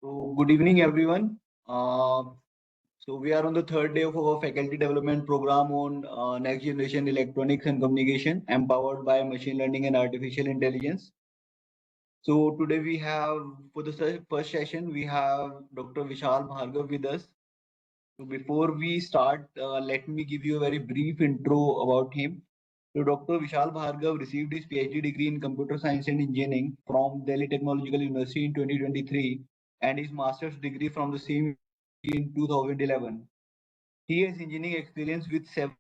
So, good evening, everyone. So, we are on the third day of our faculty development program on next generation electronics and communication, empowered by machine learning and artificial intelligence. So, today we have, for the first session, we have Dr. Vishal Bhargav with us. So, before we start, let me give you a very brief intro about him. So, Dr. Vishal Bhargav received his PhD degree in computer science and engineering from Delhi Technological University in 2023 and his master's degree from the same in 2011. He has engineering experience with several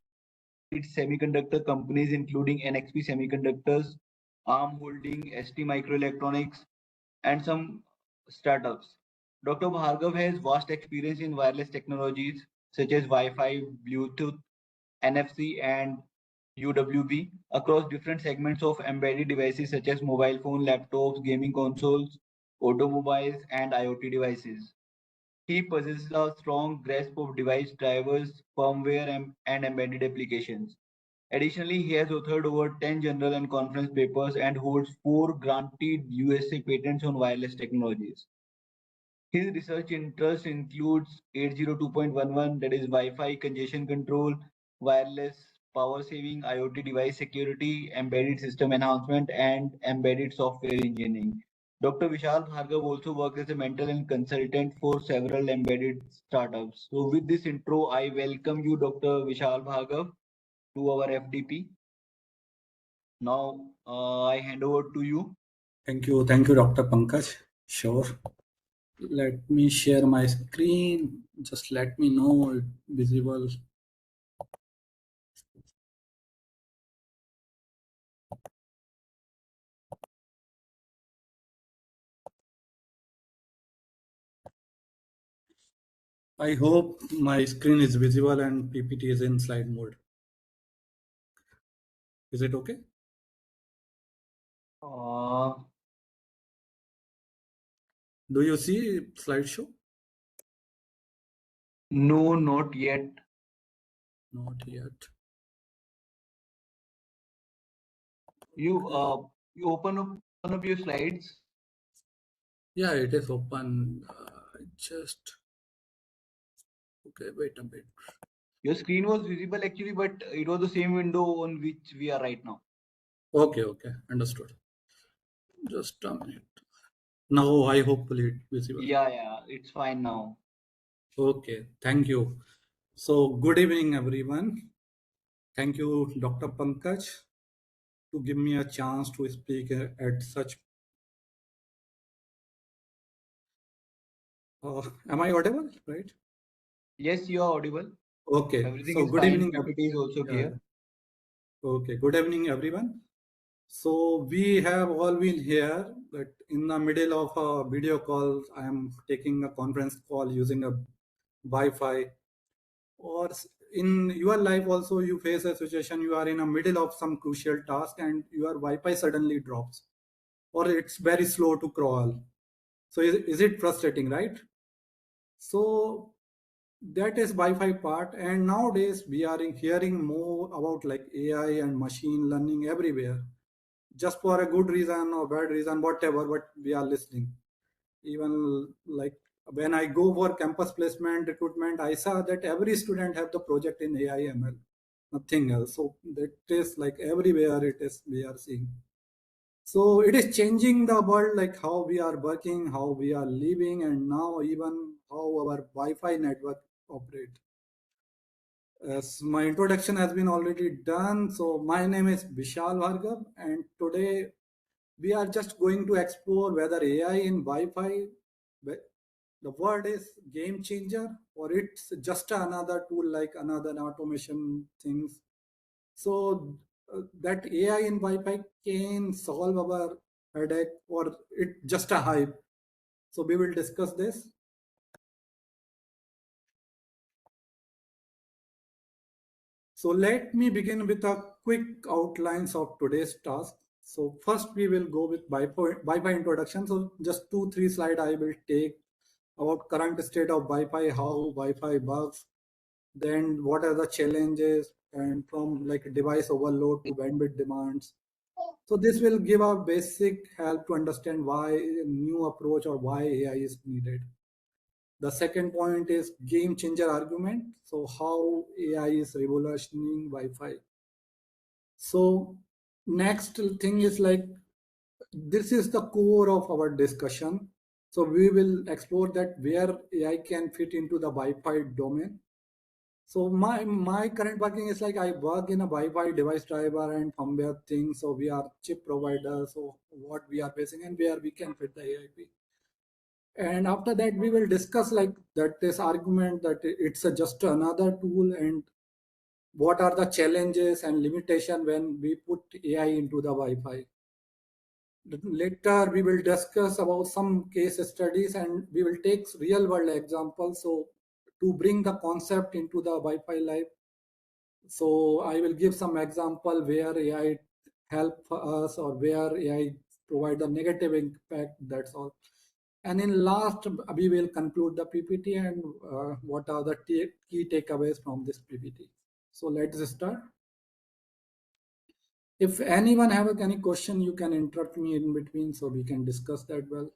semiconductor companies including NXP Semiconductors, ARM Holding, ST Microelectronics, and some startups. Dr. Bhargav has vast experience in wireless technologies such as Wi-Fi, Bluetooth, NFC, and UWB across different segments of embedded devices such as mobile phone, laptops, gaming consoles, automobiles, and IoT devices. He possesses a strong grasp of device drivers, firmware, and embedded applications. Additionally, he has authored over 10 journal and conference papers and holds 4 granted USA patents on wireless technologies. His research interests includes 802.11, that is Wi-Fi congestion control, wireless power saving, IoT device security, embedded system enhancement, and embedded software engineering. Dr. Vishal Bhargav also works as a mentor and consultant for several embedded startups. So with this intro, I welcome you, Dr. Vishal Bhargav, to our FDP. Now, I hand over to you. Thank you, Dr. Pankaj. Sure. Let me share my screen. Just let me know it's visible. I hope my screen is visible and PPT is in slide mode. Is it okay? Do you see slideshow? No, not yet. Not yet. You open up your slides. Yeah, it is open. Just okay. Wait a bit. Your screen was visible actually, but it was the same window on which we are right now. Okay, understood. Just a minute. Now I hopefully it's visible. Yeah, it's fine now. Okay, thank you. So good evening, everyone. Thank you, Dr. Pankaj, to give me a chance to speak at such. Am I audible? Right? Yes, you are audible. Okay. Everything So is good fine. evening. PPT is also Yeah. clear. Okay. Good evening, everyone. So we have all been here, but in the middle of a video call, I am taking a conference call using a Wi-Fi. Or in your life also, you face a situation you are in the middle of some crucial task and your Wi-Fi suddenly drops, or it's very slow to crawl. So is it frustrating, right? So that is Wi-Fi part. And nowadays we are hearing more about like AI and machine learning everywhere, just for a good reason or bad reason, whatever. But we are listening. Even like when I go for campus placement recruitment, I saw that every student have the project in AI ML, nothing else. So that is like everywhere it is we are seeing. So it is changing the world, like how we are working, how we are living, and now even how our Wi-Fi network operate. As my introduction has been already done, so my name is Vishal Bhargav, and today we are just going to explore whether AI in Wi-Fi, the word is game changer, or it's just another tool like another automation things. So that AI in Wi-Fi can solve our headache, or it just a hype. So we will discuss this. So let me begin with a quick outlines of today's task. So first we will go with Wi-Fi introduction. So just 2-3 slide I will take about current state of Wi-Fi, how Wi-Fi works, then what are the challenges, and from like device overload to bandwidth demands. So this will give a basic help to understand why a new approach or why AI is needed. The second point is game changer argument. So how AI is revolutionizing Wi-Fi. So next thing is like, this is the core of our discussion. So we will explore that where AI can fit into the Wi-Fi domain. So my current working is like I work in a Wi-Fi device driver and firmware thing. So we are chip provider. So what we are facing and where we can fit the AIP. And after that, we will discuss like that this argument that it's just another tool and what are the challenges and limitation when we put AI into the Wi-Fi. Later, we will discuss about some case studies and we will take real world examples. So to bring the concept into the Wi-Fi life. So I will give some example where AI help us or where AI provide a negative impact. That's all. And in last, we will conclude the PPT and what are the key takeaways from this PPT. So let's start. If anyone have any question, you can interrupt me in between so we can discuss that well.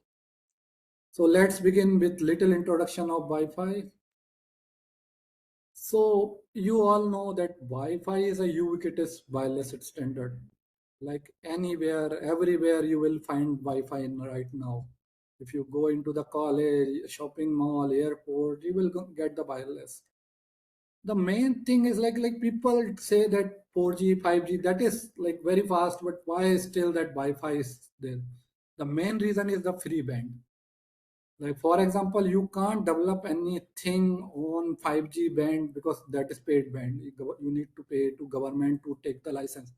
So let's begin with little introduction of Wi-Fi. So you all know that Wi-Fi is a ubiquitous wireless standard. Like anywhere, everywhere you will find Wi-Fi in right now. If you go into the college, shopping mall, airport, you will get the wireless. The main thing is like people say that 4G, 5G, that is like very fast, but why is still that Wi-Fi is there? The main reason is the free band. Like for example, you can't develop anything on 5G band because that is paid band. You need to pay to government to take the license.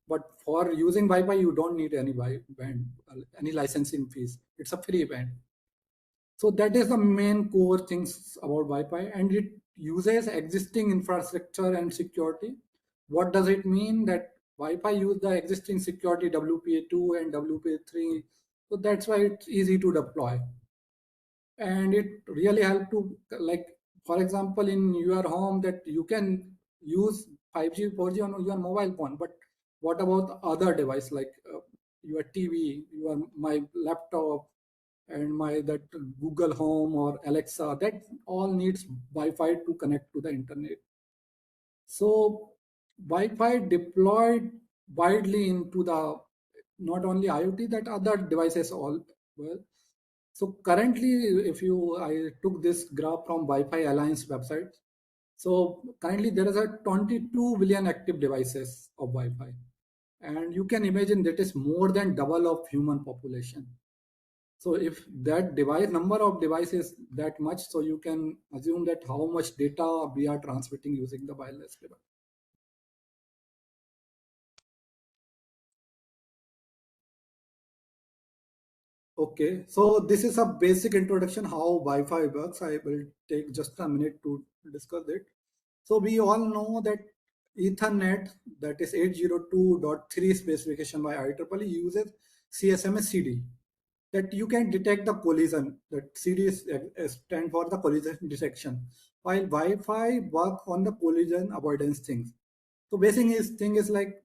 But for using Wi-Fi, you don't need any band, any licensing fees. It's a free band. So that is the main core things about Wi-Fi, and it uses existing infrastructure and security. What does it mean? That Wi-Fi use the existing security WPA2 and WPA3. So that's why it's easy to deploy. And it really help to, like, for example, in your home that you can use 5G, 4G on your mobile phone, but what about other device like your TV, my laptop, and my that Google Home or Alexa, that all needs Wi-Fi to connect to the internet. So Wi-Fi deployed widely into the not only IoT, that other devices all well. So currently, if I took this graph from Wi-Fi Alliance website. So currently there is a 22 billion active devices of Wi-Fi, and you can imagine that is more than double of human population. So if that device number of devices that much, so you can assume that how much data we are transmitting using the wireless device. Okay, so this is a basic introduction how Wi-Fi works. I will take just a minute to discuss it. So we all know that Ethernet, that is 802.3 specification by IEEE, uses CSMA CD. That you can detect the collision. That CD stand for the collision detection, while Wi-Fi work on the collision avoidance things. So basic thing is like,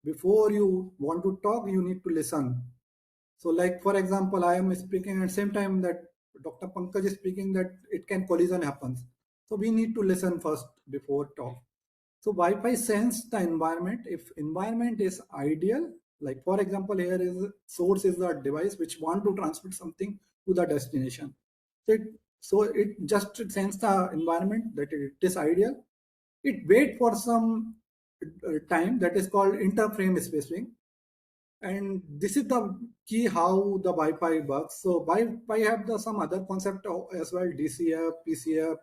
before you want to talk, you need to listen. So like for example, I am speaking at the same time that Dr. Pankaj is speaking, that it can collision happens. So we need to listen first before talk. So Wi-Fi sense the environment. If environment is ideal, like for example, here is source is the device which want to transmit something to the destination. So it just sense the environment that it is ideal. It wait for some time, that is called interframe spacing. And this is the key how the Wi-Fi works. So Wi-Fi have some other concept as well, DCF, PCF.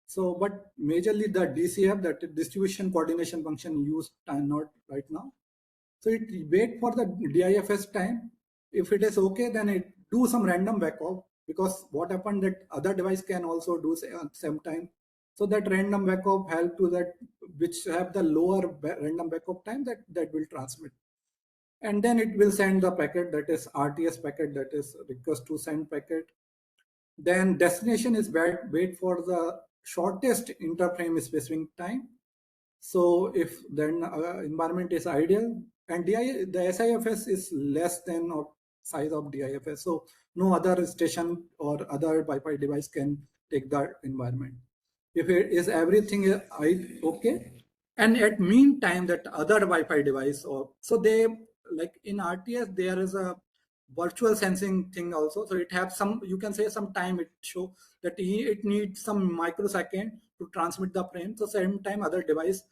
So, but majorly the DCF, that distribution coordination function, used not right now. So it wait for the DIFS time. If it is okay, then it do some random backup, because what happened that other device can also do same time. So that random backup help to that which have the lower random backup time, that will transmit. And then it will send the packet, that is RTS packet, that is request to send packet. Then destination is wait for the shortest interframe spacing time. So if then environment is ideal, and the SIFS is less than of size of DIFS. So no other station or other Wi-Fi device can take that environment. If it is everything okay, and at meantime that other Wi-Fi device, or so they, like in RTS there is a virtual sensing thing also. So it have some, you can say some time it show that it needs some microsecond to transmit the frame. So same time other device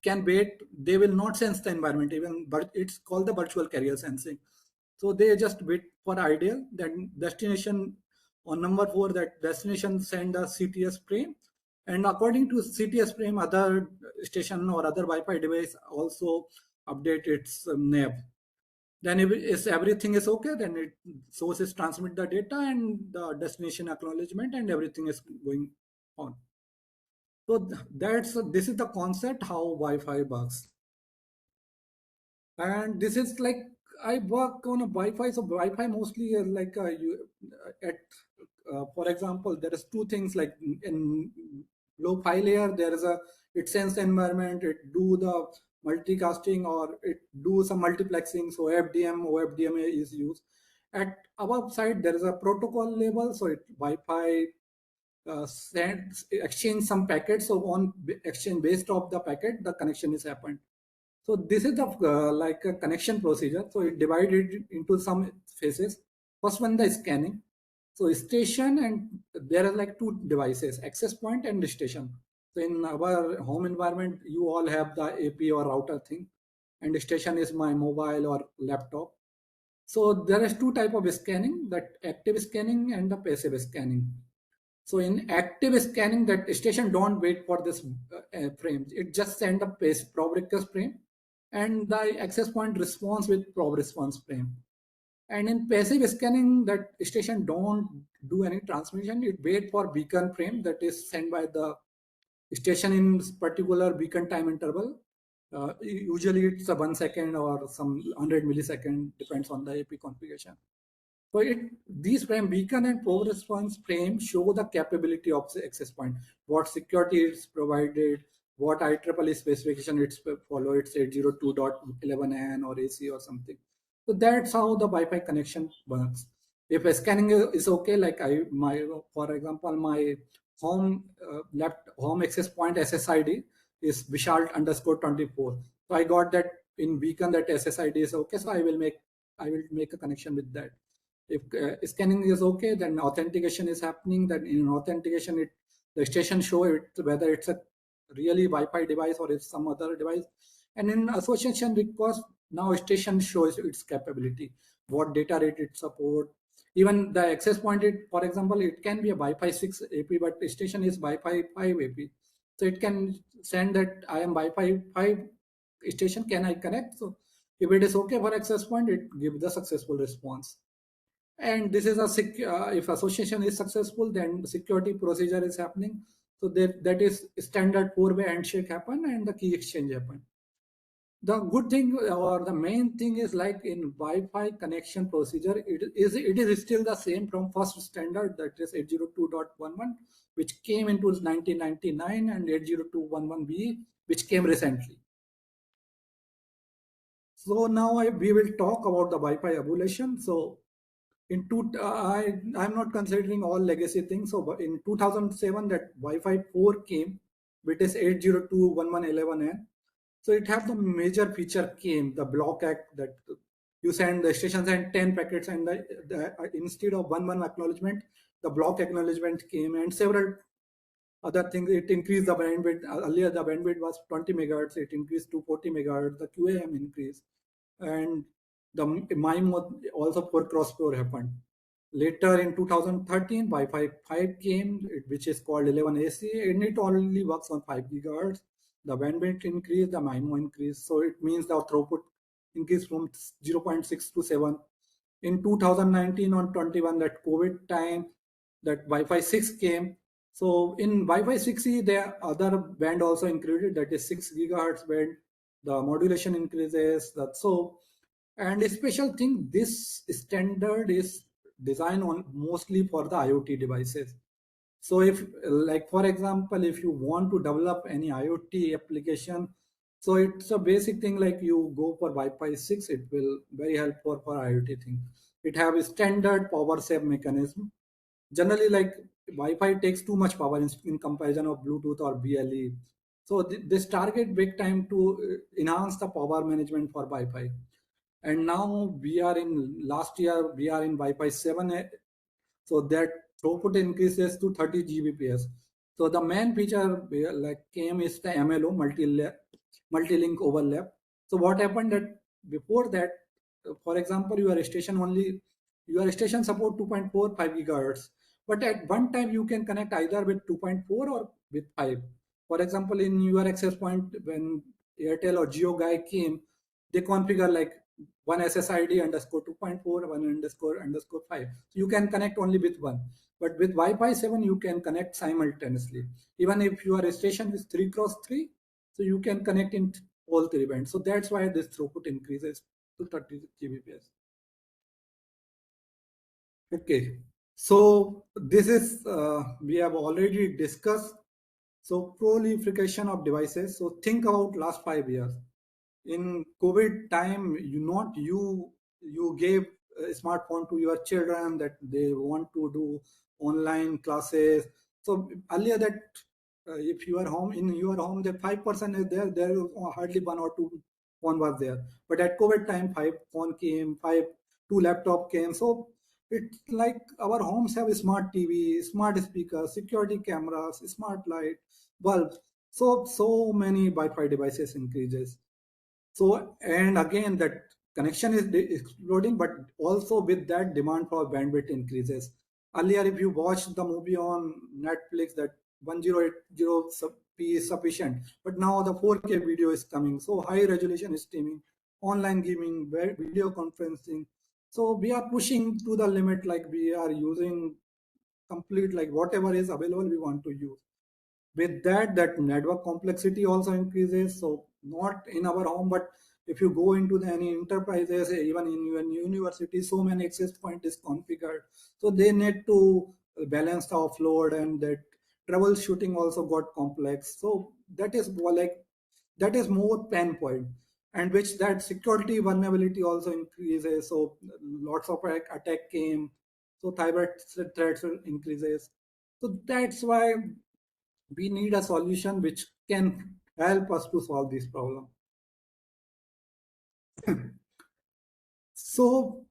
can wait, they will not sense the environment even, but it's called the virtual carrier sensing. So they just wait for ideal, then destination on number 4, that destination send a CTS frame, and according to CTS frame other station or other Wi-Fi device also update its nav. Then if everything is okay, then it sources transmit the data and the destination acknowledgement, and everything is going on. So this is the concept how Wi-Fi works. And this is like, I work on a Wi-Fi, so Wi-Fi mostly is like for example, there is two things, like in low-fi layer there is a, it sense the environment, it do the multicasting or it do some multiplexing, so FDM or FDMA is used. At above side there is a protocol level, so it Wi-Fi exchange some packets, so on exchange based off the packet the connection is happened. So this is the like a connection procedure. So it divided into some phases. First one, the scanning. So station, and there are like two devices, access point and station. So in our home environment, you all have the AP or router thing, and station is my mobile or laptop. So there is two type of scanning, that active scanning and the passive scanning. So in active scanning, that station don't wait for this frame. It just send a probe request frame, and the access point responds with probe response frame. And in passive scanning, that station don't do any transmission. It wait for beacon frame that is sent by the station in particular beacon time interval. Usually it's a 1 second or some 100 millisecond, depends on the AP configuration. So these frame, beacon and probe response frame, show the capability of the access point, what security is provided, what IEEE specification it's follow, it's 802.11n or AC or something. So that's how the Wi-Fi connection works. If a scanning is okay, like for example, my home home access point SSID is Vishal_24. So I got that in beacon that SSID is okay. So I will make a connection with that. If scanning is okay, then authentication is happening. Then in authentication, the station show it whether it's a really Wi-Fi device or it's some other device. And in association request, now station shows its capability, what data rate it support. Even the access point, for example, it can be a Wi-Fi 6 AP, but the station is Wi-Fi 5 AP. So it can send that I am Wi-Fi 5 station, can I connect? So if it is okay for access point, it gives the successful response. And this is if association is successful, then security procedure is happening. So that is standard 4-way handshake happen and the key exchange happen. The good thing or the main thing is, like in Wi-Fi connection procedure, it is still the same from first standard, that is 802.11, which came into 1999, and 802.11b, which came recently. So now we will talk about the Wi-Fi evolution. So I'm not considering all legacy things. So in 2007, that Wi-Fi 4 came, which is 802.11n. So it have the major feature came, the block act, that you send, the station send 10 packets, and instead of 1 acknowledgement, the block acknowledgement came, and several other things. It increased the bandwidth. Earlier the bandwidth was 20 megahertz, it increased to 40 megahertz. The QAM increased, and the MIMO also for cross-flow happened. Later in 2013, Wi-Fi 5 came, which is called 11AC, and it only works on 5 gigahertz. The bandwidth increased, the MIMO increased, so it means the throughput increased from 0.6 to 7. In 2019 on 21, that COVID time, that Wi-Fi 6 came. So in Wi-Fi 6E, the other band also included, that is 6 gigahertz band. The modulation increases. And a special thing, this standard is designed on mostly for the IoT devices. So if, like for example, if you want to develop any IoT application, So it's a basic thing, like you go for Wi-Fi 6, it will very helpful for IoT thing. It have a standard power save mechanism. Generally, like Wi-Fi takes too much power in comparison of Bluetooth or BLE. So this target big time to enhance the power management for Wi-Fi. And now we are in last year, we are in Wi-Fi 7, so that throughput increases to 30 Gbps. So the main feature like came is the MLO, multi-link overlap. So what happened that before that, for example, your station support 2.45 gigahertz, but at one time you can connect either with 2.4 or with 5. For example, in your access point, when Airtel or Jio guy came, they configure like one SSID underscore 2.4, one underscore 5. So you can connect only with one. But with Wi-Fi 7, you can connect simultaneously. Even if your station is 3 cross 3, so you can connect in all three bands. So that's why this throughput increases to 30 Gbps. Okay. So this is, we have already discussed. So proliferation of devices. So think about last 5 years. In COVID time, you gave a smartphone to your children that they want to do online classes. So earlier that if you are home in your home, that 5% is there. There is hardly one or two phone was there. But at COVID time, 5 phone came, two laptop came. So it's like our homes have a smart TV, smart speakers, security cameras, smart light, bulbs. So many Wi-Fi devices increases. So, and again, that connection is exploding, but also with that demand for bandwidth increases. Earlier, if you watched the movie on Netflix, that 1080p is sufficient, but now the 4K video is coming. So high resolution streaming, online gaming, video conferencing. So we are pushing to the limit, like we are using complete, like whatever is available, we want to use. With that network complexity also increases. So not in our home, but if you go into any enterprises, even in your university, so many access point is configured, so they need to balance the offload, and that troubleshooting also got complex. So that is more like, that is more pain point, and which that security vulnerability also increases. So lots of attack came, so cyber threats increases. So that's why we need a solution which can help us to solve this problem. So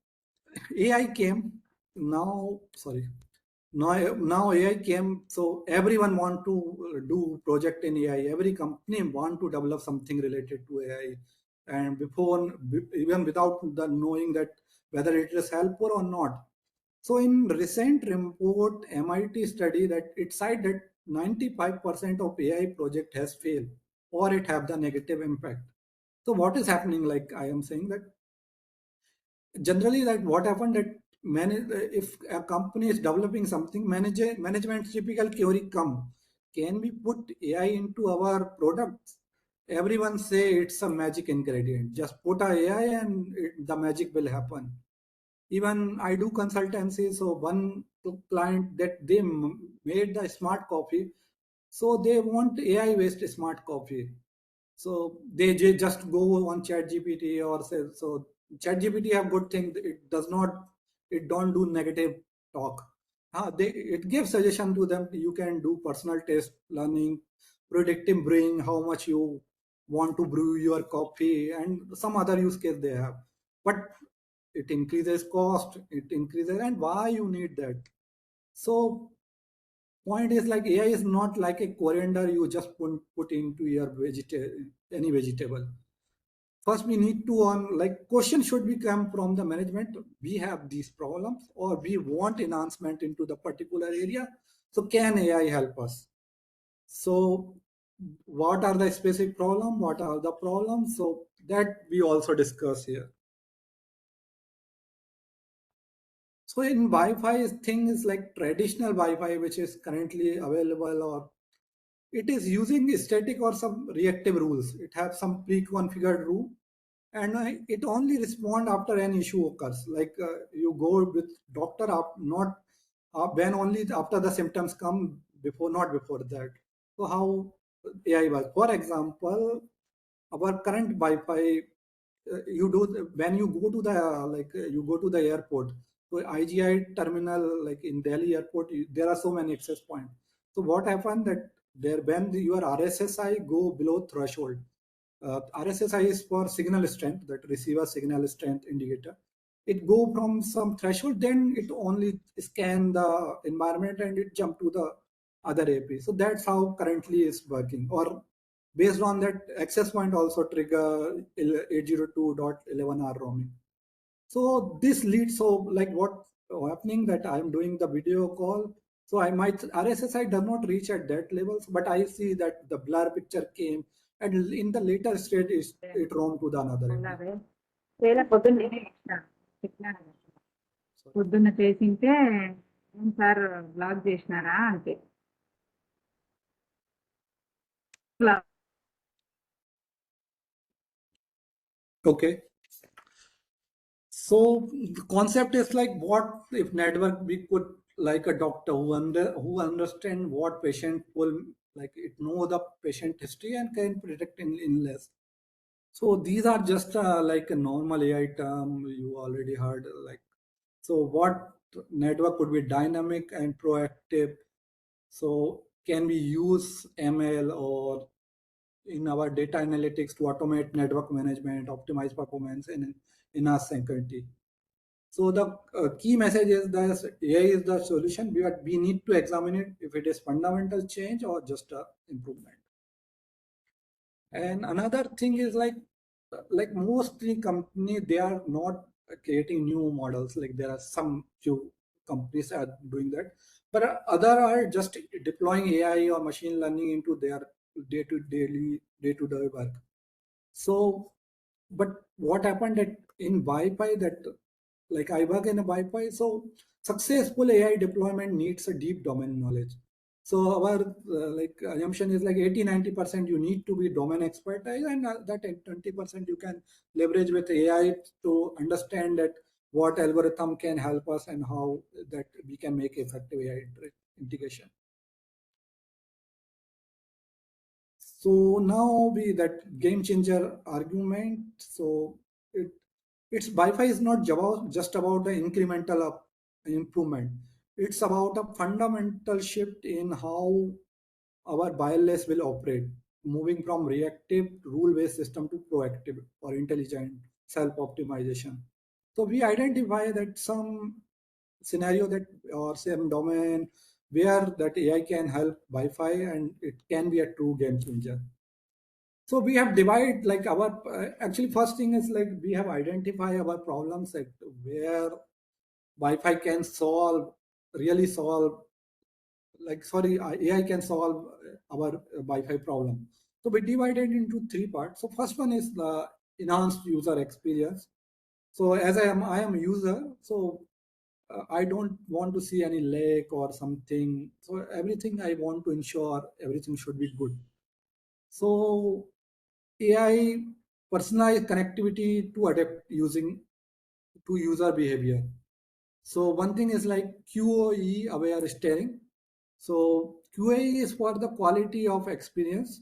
AI came now, sorry, now AI came, so everyone want to do project in AI. Every company want to develop something related to AI, and before, even without the knowing that whether it is helpful or not. So in recent report, MIT study that it cited that 95% of AI project has failed, or it have the negative impact. So what is happening? Like I am saying that generally, that what happened that if a company is developing something, management typical query come, can we put AI into our products? Everyone say it's a magic ingredient. Just put a AI and the magic will happen. Even I do consultancy, so one client that they made the smart coffee, so they want AI based smart coffee. So they just go on chat gpt, or say, so chat gpt have good thing, it does not, it don't do negative talk. It gives suggestion to them. You can do personal taste learning, predictive brewing, how much you want to brew your coffee, and some other use case they have. But it increases cost, it increases, and why you need that? So point is, like AI is not like a coriander you just put into your any vegetable. First we need to, on like, question should be come from the management, we have these problems or we want enhancement into the particular area, so can AI help us? So what are the specific problem, what are the problems, so that we also discuss here. So in Wi-Fi thing is like traditional Wi-Fi which is currently available, or it is using static or some reactive rules. It has some pre-configured rule, and it only respond after an issue occurs. Like you go with doctor up, not when only after the symptoms come, before, not before that. So how AI works? For example, our current Wi-Fi, when you go to the you go to the airport. So IGI terminal, like in Delhi airport, there are so many access points. So what happened that there when your RSSI go below threshold, RSSI is for signal strength, that receiver signal strength indicator. It go from some threshold, then it only scan the environment and it jump to the other AP. So that's how currently is working. Or based on that, access point also trigger 802.11r roaming. So this leads, so like what happening that I'm doing the video call. So I might RSSI does not reach at that levels, but I see that the blur picture came, and in the later state it roamed to the another AP. పొద్దున్న చెప్పినారు పొద్దున్న చేసింటే ఏం sir black చేసినారా అంటే Okay. So the concept is like, what if network we could like a doctor who understand what patient will like, it know the patient history and can predict illness. So these are just like a normal AI term you already heard. Like, so what network could be dynamic and proactive? So can we use ML or in our data analytics to automate network management, optimize performance in our security? So the key message is that AI is the solution, but we need to examine it if it is fundamental change or just a improvement. And another thing is like mostly company, they are not creating new models. Like there are some few companies are doing that, but other are just deploying AI or machine learning into their day-to-day work. So, but what happened that in Wi-Fi, that like I work in a Wi-Fi, so successful AI deployment needs a deep domain knowledge. So our like assumption is like 80-90% you need to be domain expertise, and that 20% you can leverage with AI to understand that what algorithm can help us and how that we can make effective AI integration. So now we that game changer argument. So it's Wi-Fi is not just about the incremental improvement. It's about a fundamental shift in how our wireless will operate, moving from reactive rule-based system to proactive or intelligent self-optimization. So we identify that some scenario that or some domain where that AI can help Wi-Fi and it can be a true game changer. So we have divided like our actually first thing is like we have identified our problems that where Wi-Fi can really solve, like sorry, AI can solve our Wi-Fi problem. So we divided into three parts. So first one is the enhanced user experience. So as I am a user, so I don't want to see any lag or something. So everything I want to ensure everything should be good. So AI personalized connectivity to adapt using to user behavior. So one thing is like QoE aware steering. So QoE is for the quality of experience,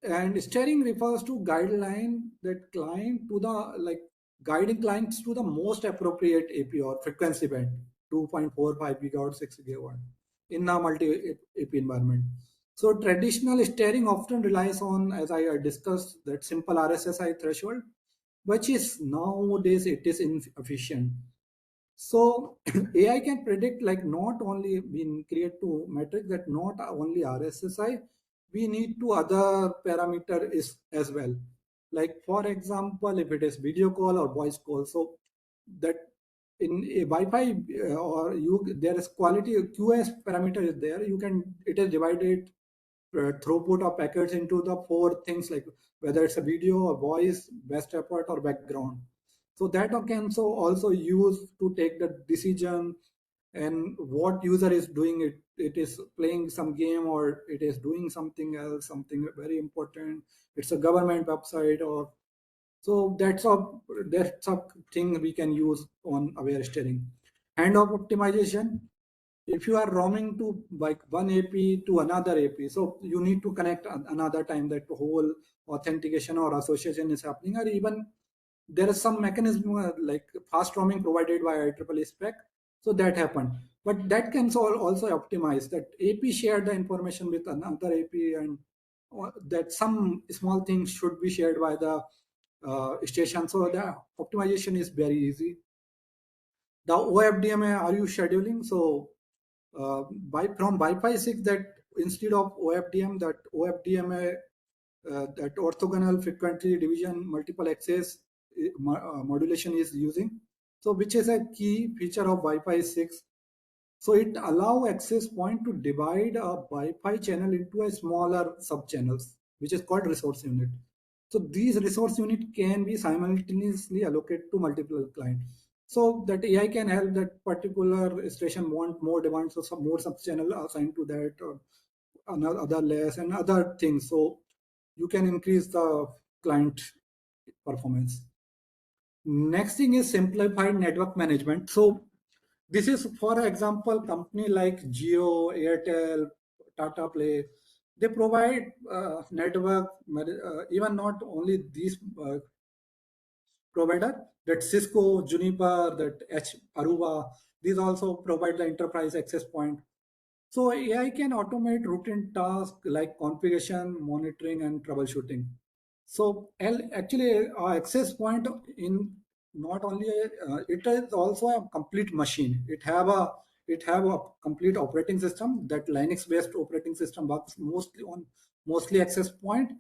and steering refers to guideline that client to the like guiding clients to the most appropriate AP or frequency band 2.45 gigahertz 6 gigahertz in a multi-AP environment. So traditional steering often relies on, as I discussed, that simple RSSI threshold, which is nowadays it is inefficient. So AI can predict like not only we create two metrics that not only RSSI, we need to other parameter is as well. Like for example, if it is video call or voice call, so that in a Wi-Fi or there is quality QoS parameter is there. You can it is divided throughput of packets into the four things like whether it's a video or voice, best effort or background. So that can also use to take the decision and what user is doing it is playing some game or it is doing something else, something very important. It's a government website or so that's a thing we can use on aware steering. Handoff optimization. If you are roaming to like one AP to another AP, so you need to connect another time that whole authentication or association is happening, or even there is some mechanism like fast roaming provided by IEEE spec. So that happened, but that can also optimize that AP share the information with another AP, and that some small things should be shared by the station. So the optimization is very easy. The OFDMA, are you scheduling? So from Wi-Fi 6, that instead of OFDM, that OFDMA, that orthogonal frequency division multiple access modulation is using. So which is a key feature of Wi-Fi 6. So it allow access point to divide a Wi-Fi channel into a smaller sub channels, which is called resource unit. So these resource unit can be simultaneously allocated to multiple clients. So that AI can help that particular station want more demand, so some more sub channel assigned to that, or another other less and other things. So you can increase the client performance. Next thing is simplified network management. So this is, for example, company like Jio, Airtel, Tata Play. They provide network, even not only these provider, that Cisco, Juniper, that Aruba, these also provide the enterprise access point. So AI can automate routine tasks like configuration, monitoring, and troubleshooting. So actually, access point in not only it is also a complete machine. It have a complete operating system. That Linux-based operating system works mostly access point,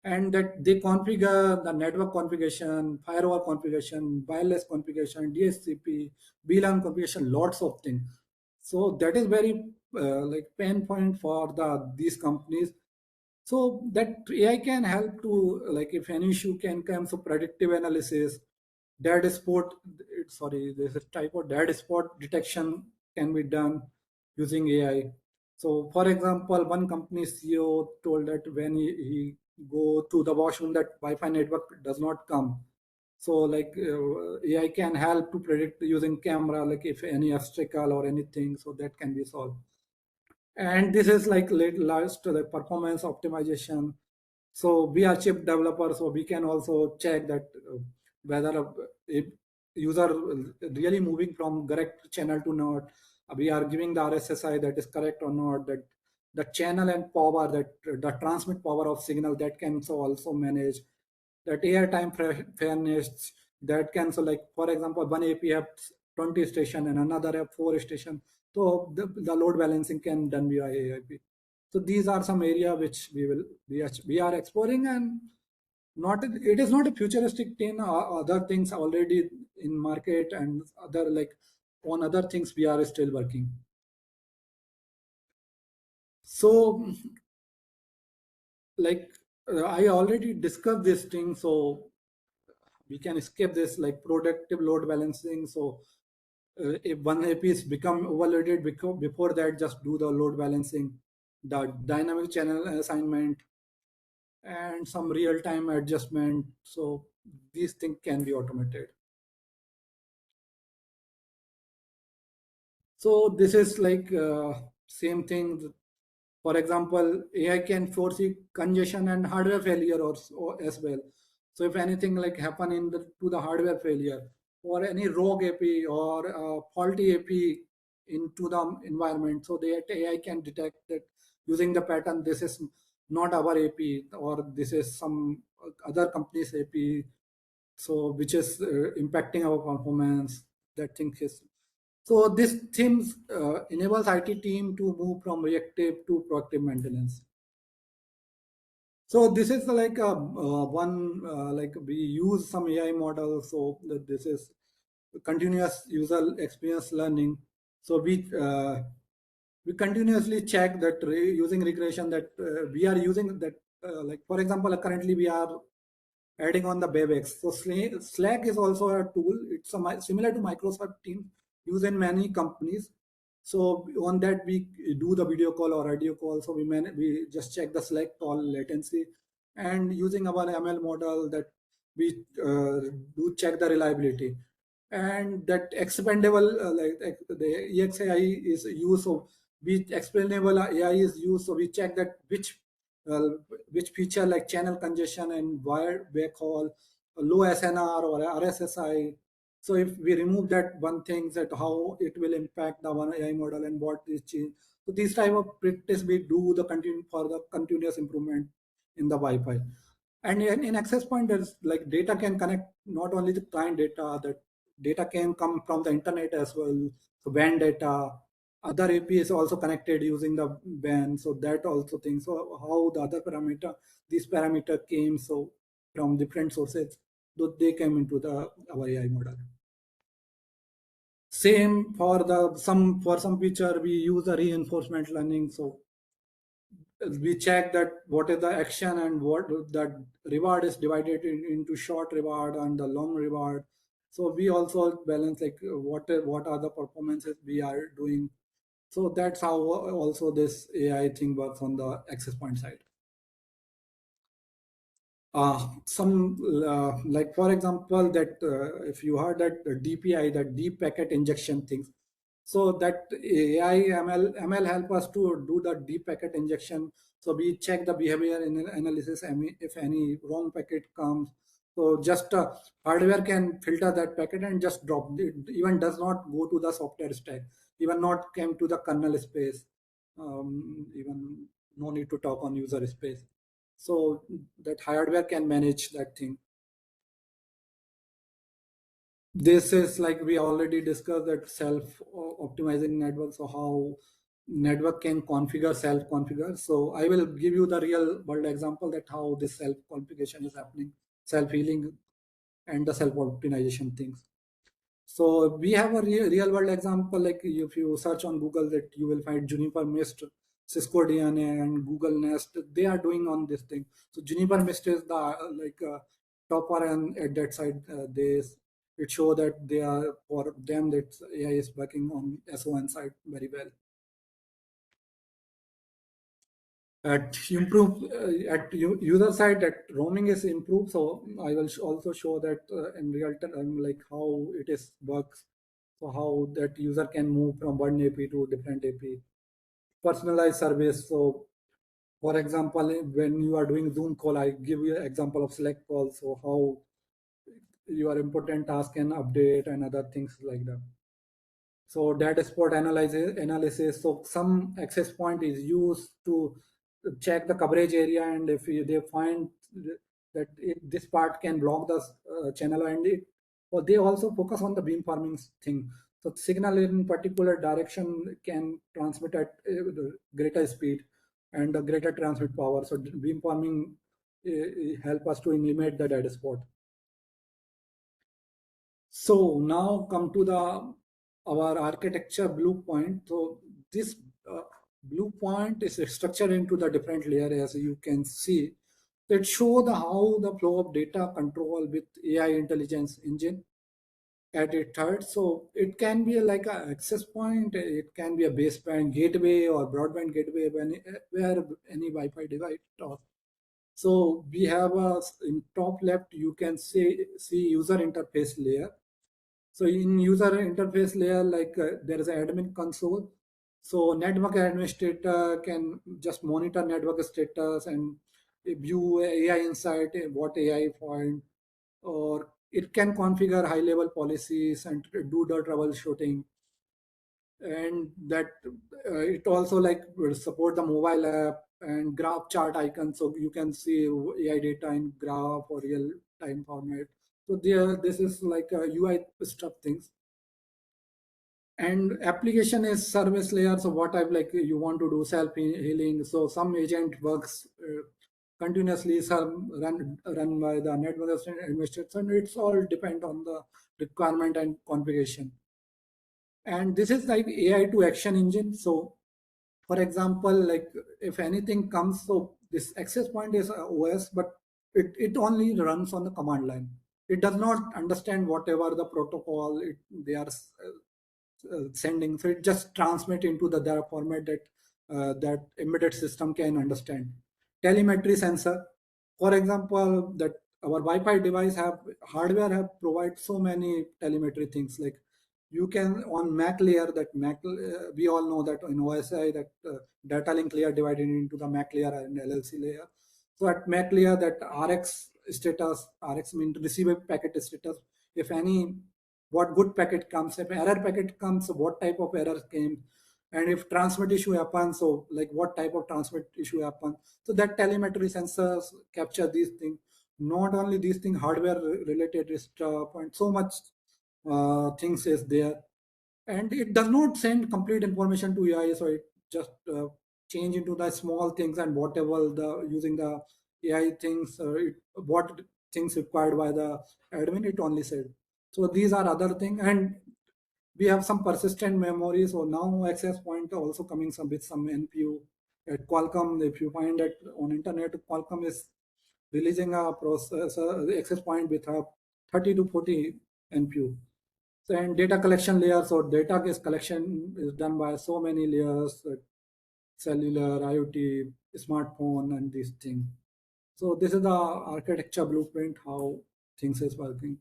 and that they configure the network configuration, firewall configuration, wireless configuration, DHCP, VLAN configuration, lots of things. So that is very like pain point for these companies. So that AI can help to, like, if any issue can come, so predictive analysis, dead spot, sorry, there's a typo, dead spot detection can be done using AI. So for example, one company CEO told that when he go to the washroom, that Wi-Fi network does not come. So like AI can help to predict using camera, like if any obstacle or anything, so that can be solved. And this is like last the performance optimization. So we are chip developers, so we can also check that whether a user really moving from correct channel to not. We are giving the RSSI that is correct or not. That the channel and power, that the transmit power of signal, that can so also manage. That airtime fairness, that can, so like for example, one AP have 20 station and another have 4 station. So the load balancing can done via AIP. So these are some area which we are exploring, and not it is not a futuristic thing. Other things already in market, and other like on other things we are still working. So like I already discussed this thing, so we can skip this, like productive load balancing. So if one AP is become overloaded, before that, just do the load balancing, the dynamic channel assignment, and some real-time adjustment. So these things can be automated. So this is like same thing. For example, AI can foresee congestion and hardware failure or as well. So if anything like happen to the hardware failure, or any rogue AP or faulty AP into the environment, so that AI can detect that using the pattern, this is not our AP, or this is some other company's AP, so which is impacting our performance. That thing is, so this themes enables IT team to move from reactive to proactive maintenance. So this is like one like we use some AI model. So this is continuous user experience learning. So we continuously check that using regression, that we are using that like for example, currently we are adding on the Webex. So Slack is also a tool. It's similar to Microsoft Teams, used in many companies. So on that we do the video call or audio call. So we just check the Slack call latency, and using our ML model, that we do check the reliability, and that expandable like the EXAI is used. So we explainable AI is used. So we check that which which feature like channel congestion and wire backhaul, low SNR or RSSI. So if we remove that one thing, that how it will impact the one AI model and what is changed. So these type of practice we do the for the continuous improvement in the Wi-Fi. And in access point, there's like data can connect not only the client data, that data can come from the internet as well. So WAN data, other API is also connected using the WAN. So that also things. So how the other parameter, these parameter came so from different sources, though they came into the our AI model. Same for the some feature we use the reinforcement learning. So we check that what is the action and what that reward is divided into short reward and the long reward. So we also balance like what are the performances we are doing. So that's how also this AI thing works on the access point side. Like for example, that if you heard that DPI, that deep packet injection things. So that AI ML help us to do the deep packet injection. So we check the behavior in analysis, if any wrong packet comes. So just hardware can filter that packet and just drop it. Even does not go to the software stack. Even not came to the kernel space. Even no need to talk on user space. So that hardware can manage that thing. This is like we already discussed that self-optimizing network. So how network can configure, self-configure. So I will give you the real world example that how this self-configuration is happening, self-healing and the self-optimization things. So we have a real world example, like if you search on Google, that you will find Juniper Mist, Cisco DNA and Google Nest. They are doing on this thing. So Juniper Mist is the topper, and at that side it show that they are, for them, that AI is working on SON side very well. At user side, that roaming is improved. So I will also show that in real time, like how it is works. So how that user can move from one API to different API. Personalized service. So for example, when you are doing Zoom call, I give you an example of Slack call. So how your important task can update and other things like that. So data spot analysis. So some access point is used to check the coverage area, and if they find that this part can block the channel, and or they also focus on the beamforming thing. So signal in particular direction can transmit at greater speed and a greater transmit power. So beamforming help us to eliminate the dead spot. So now come to our architecture blue point. So this blue point is structured into the different layer, as you can see. That show how the flow of data control with AI intelligence engine at its third. So it can be like an access point, it can be a baseband gateway or broadband gateway where any Wi-Fi device talks. So we have in top left, you can see user interface layer. So in user interface layer, like there is an admin console. So network administrator can just monitor network status and view AI insight, what AI find, or it can configure high level policies and do the troubleshooting. And that it also like will support the mobile app and graph chart icon, so you can see AI data in graph or real time format. So there, this is like a UI stuff things. And application is service layer. So what I've like you want to do self healing. So some agent works continuously, some run by the network administrator, and it's all depend on the requirement and configuration. And this is like AI to action engine. So for example, like if anything comes, so this access point is OS, but it only runs on the command line. It does not understand whatever the protocol they are sending. So it just transmit into the format that that embedded system can understand. Telemetry sensor, for example, that our Wi-Fi device have hardware have provide so many telemetry things, like you can on MAC layer, that MAC, we all know that in OSI that data link layer divided into the MAC layer and LLC layer. So at MAC layer, that RX status, RX means receive packet status, if any, what good packet comes, if error packet comes, what type of error came, and if transmit issue happens, so like what type of transmit issue happens. So that telemetry sensors capture these things. Not only these things, hardware related stuff and so much things is there, and it does not send complete information to AI, so it just change into the small things, and whatever the using the AI things, what things required by the admin, it only said. So these are other things, and we have some persistent memory. So now access point also coming some with some NPU at Qualcomm. If you find that on internet, Qualcomm is releasing a processor the access point with a 30 to 40 NPU. So, and data collection layers, so data is collection is done by so many layers, cellular, IoT, smartphone, and these things. So this is the architecture blueprint, how things is working.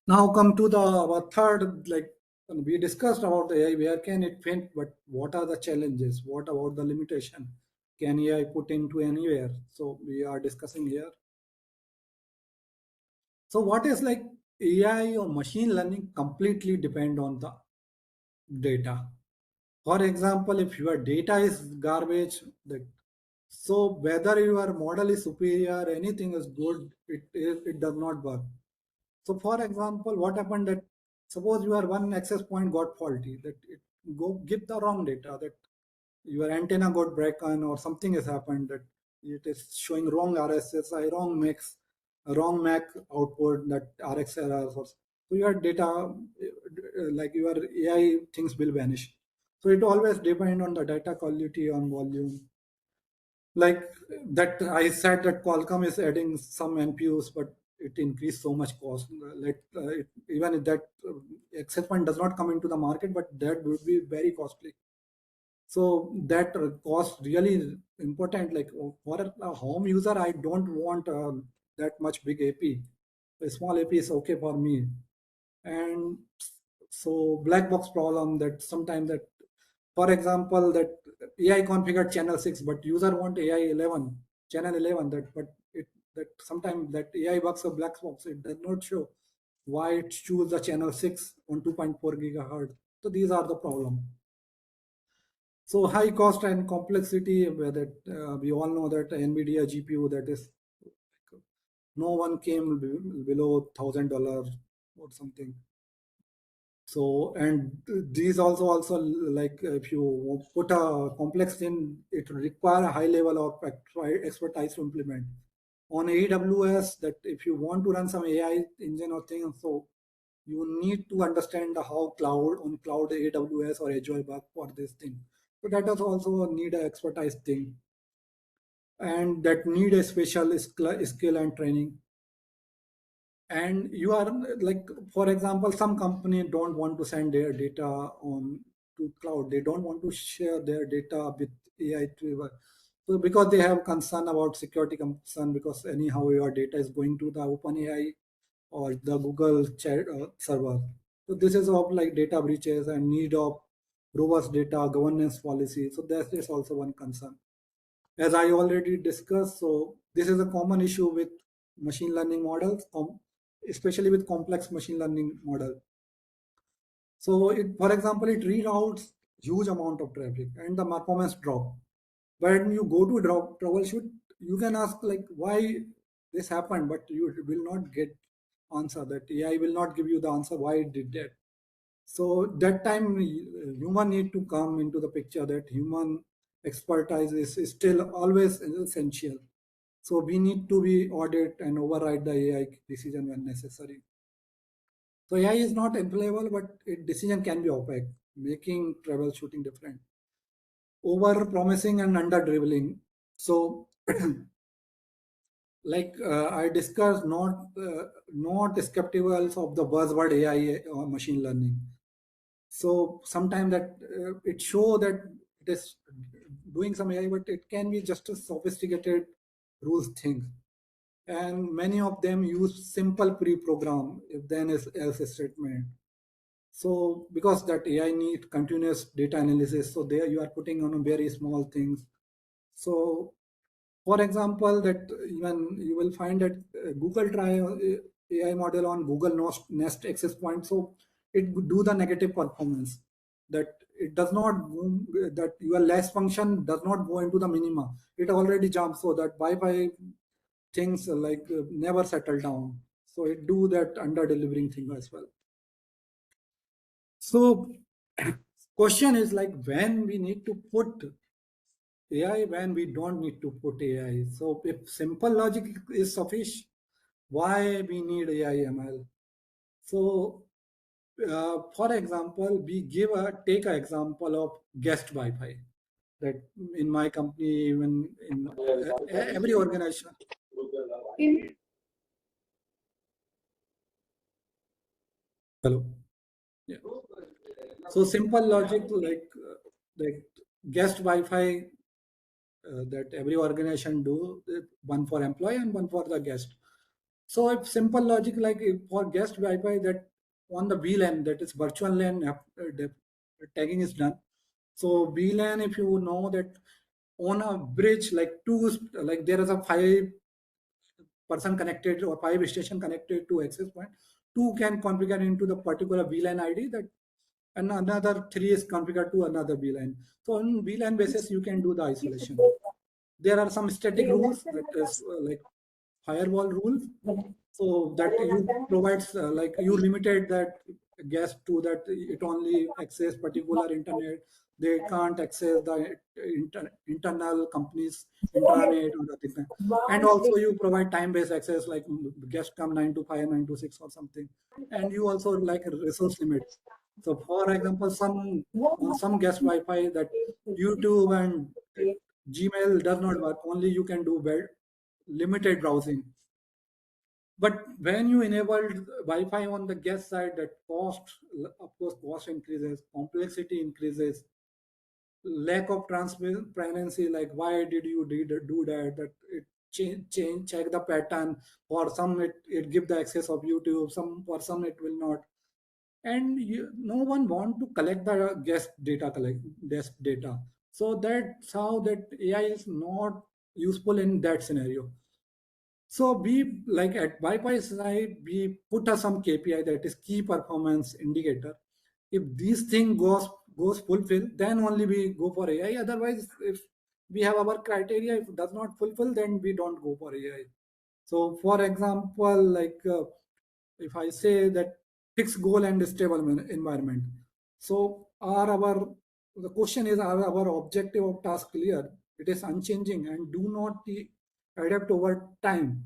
Now come to the our third, like we discussed about the AI, where can it fit, but what are the challenges? What about the limitation? Can AI put into anywhere? So we are discussing here. So what is like AI or machine learning completely depend on the data. For example, if your data is garbage, so whether your model is superior, anything is good, it does not work. So for example, what happened that suppose your one access point got faulty, that it go give the wrong data, that your antenna got broken or something has happened, that it is showing wrong RSSI, wrong mix, wrong MAC output, that RX errors, or so your data, like your AI things will vanish. So it always depend on the data quality, on volume. Like that, I said that Qualcomm is adding some NPUs, but it increased so much cost. Even if that access point does not come into the market, but that would be very costly. So that cost really important. Like for a home user, I don't want that much big AP. A small AP is okay for me. And so black box problem, that sometimes that, for example, that AI configured channel 6, but user want AI 11, channel 11, that but it that sometimes that AI works a black box, it does not show why it choose the channel 6 on 2.4 gigahertz. So these are the problem. So high cost and complexity, where that we all know that NVIDIA GPU, that is, no one came below $1,000 or something. So, and these also like if you put a complex thing, it require a high level of expertise to implement. On AWS, that if you want to run some AI engine or thing, so you need to understand how cloud AWS or Azure work for this thing. So that is also need a expertise thing, and that need a special skill and training. And you are like, for example, some company don't want to send their data on to cloud. They don't want to share their data with AI to, so because they have concern about security concern, because anyhow your data is going to the OpenAI or the Google chat server. So this is of like data breaches and need of robust data governance policy. So that is also one concern. As I already discussed, so this is a common issue with machine learning models, especially with complex machine learning model. So for example, it reroutes huge amount of traffic and the performance drop. When you go to troubleshoot, you can ask like why this happened, but you will not get answer. That AI will not give you the answer why it did that. So that time human need to come into the picture, that human expertise is still always essential. So we need to be audit and override the AI decision when necessary. So AI is not infallible, but decision can be opaque, making troubleshooting different. Over promising and under dribbling. So like I discussed, not skeptical of the buzzword AI or machine learning. So sometimes that it show that it is doing some AI, but it can be just a sophisticated rules thing. And many of them use simple pre-program if then is else statement. So because that AI need continuous data analysis, so there you are putting on very small things. So for example, that even you will find that Google try AI model on Google Nest access point, so it would do the negative performance, that it does not that your less function does not go into the minima. It already jumps, so that Wi-Fi things never settle down. So it do that under delivering thing as well. So question is like when we need to put AI, when we don't need to put AI. So if simple logic is sufficient, why we need AI ML? So for example, we take an example of guest Wi-Fi that in my company, even in every organization. Hello. Yeah. So simple logic like guest Wi-Fi that every organization do, one for employee and one for the guest. So if simple logic like if for guest Wi-Fi that on the VLAN, that is virtual LAN tagging is done. So VLAN, if you know that on a bridge like like there is a 5 person connected or 5 station connected to access point, 2 can configure into the particular VLAN ID, that and another 3 is configured to another VLAN. So on VLAN basis you can do the isolation. There are some static rules that is like firewall rules, so that you provides like you limited that guest to that it only access particular internet, they can't access the internal company's intranet or the thing. And also you provide time-based access, like guest come 9 to 5, 9 to 6 or something, and you also like a resource limit. So for example, on some guest Wi-Fi that YouTube and Gmail does not work, only you can do limited browsing. But when you enabled Wi-Fi on the guest side, that cost, of course, cost increases, complexity increases, lack of transparency, like why did you do that? That it check the pattern. For some, it give the access of YouTube. For some it will not. And no one want to collect the guest data. So that's how that AI is not useful in that scenario. So we like at Wi-Fi side, we put some KPI, that is key performance indicator. If this thing goes fulfill, then only we go for AI. Otherwise, if we have our criteria, if it does not fulfill, then we don't go for AI. So for example, like if I say that fixed goal and stable environment. So the question is, are our objective of task clear? It is unchanging and do not adapt over time.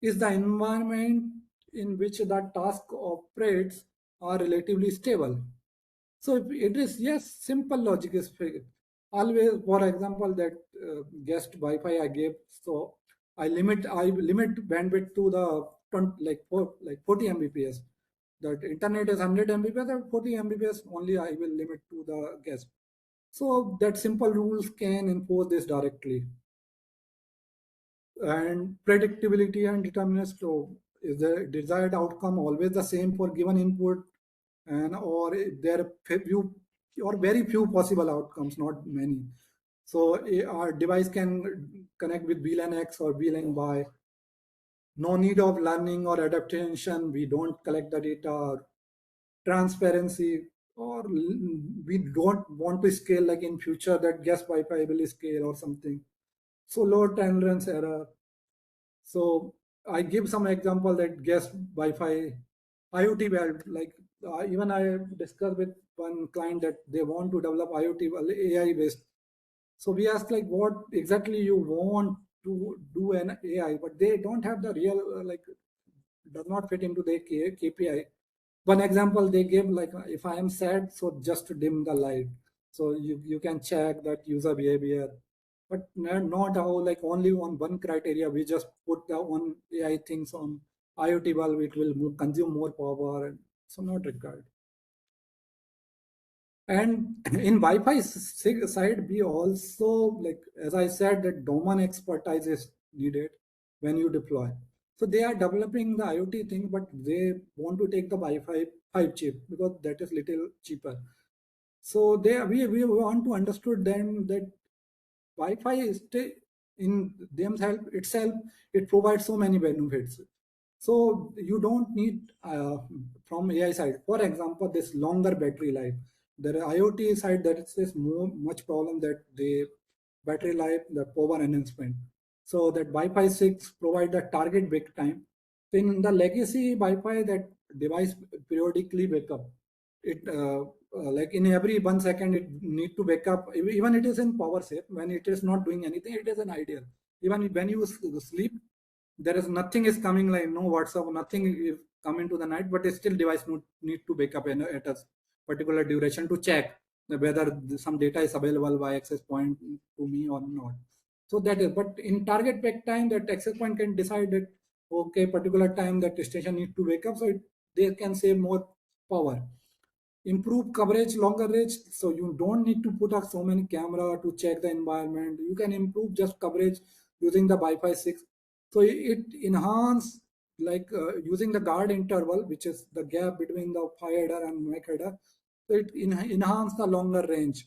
Is the environment in which the task operates are relatively stable? So if it is, yes, simple logic is always. For example, that guest Wi-Fi I gave, so I limit bandwidth to the 40 Mbps. That internet is 100 Mbps, and 40 Mbps only I will limit to the guest. So that simple rules can enforce this directly. And predictability and determinism. So is the desired outcome always the same for given input, and or there are few or very few possible outcomes, not many. So our device can connect with VLAN X or VLAN Y. No need of learning or adaptation. We don't collect the data. Transparency, or we don't want to scale like in future that guest Wi-Fi will scale or something. So low tolerance error. So I give some example that guest Wi-Fi IoT world, like even I discussed with one client that they want to develop IoT AI based. So we asked like what exactly you want to do an AI, but they don't have the real does not fit into their KPI. One example they give, like if I am sad, so just dim the light. So you can check that user behavior, but not how like only on one criteria. We just put the one AI things on IoT bulb, it will consume more power, and so not required. And in Wi-Fi side, we also, like as I said, that domain expertise is needed when you deploy. So they are developing the IoT thing, but they want to take the Wi-Fi 5 chip because that is little cheaper. So we want to understood then that Wi-Fi is in themselves itself, it provides so many benefits. So you don't need from AI side, for example, this longer battery life. The IoT side, that is this much problem that the battery life, the power enhancement. So that Wi-Fi 6 provide the target wake time. In the legacy Wi-Fi, that device periodically wake up. It like in every 1 second it need to wake up. Even it is in power safe, when it is not doing anything, it is an ideal. Even when you sleep, there is nothing is coming, like no WhatsApp, nothing is coming to the night, but still device need to wake up at a particular duration to check whether some data is available by access point to me or not. So that is, but in target wake time, that access point can decide that okay, particular time that station need to wake up, so they can save more power. Improve coverage, longer range, so you don't need to put up so many camera to check the environment. You can improve just coverage using the Wi-Fi 6. So it enhance, like using the guard interval, which is the gap between the phi header and mic header. So it enhance the longer range.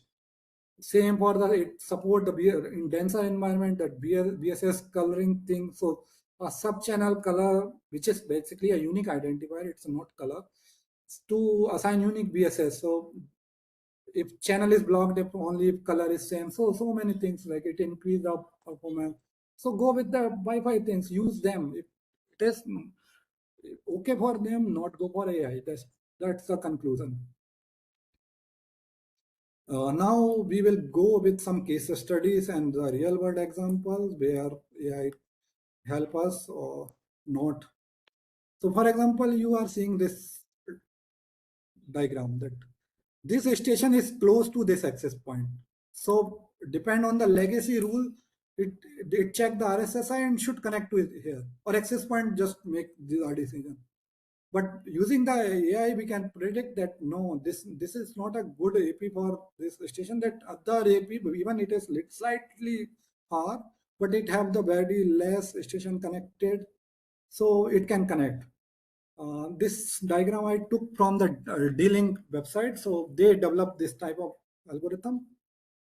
Same for the, it support the in denser environment, that BSS coloring thing. So a sub-channel color, which is basically a unique identifier, it's not color, to assign unique BSS. So if channel is blocked, if only if color is same, so many things, like it increase the performance. So go with the Wi-Fi things, use them. If it is okay for them, not go for AI. That's the conclusion. Now we will go with some case studies and the real world examples where AI help us or not. So for example, you are seeing this diagram, that this station is close to this access point. So depend on the legacy rule, it check the RSSI and should connect to it here, or access point just make the decision. But using the AI, we can predict that no, this is not a good AP for this station, that other AP, even it is slightly far, but it have the very less station connected, so it can connect. This diagram I took from the D-Link website. So they developed this type of algorithm.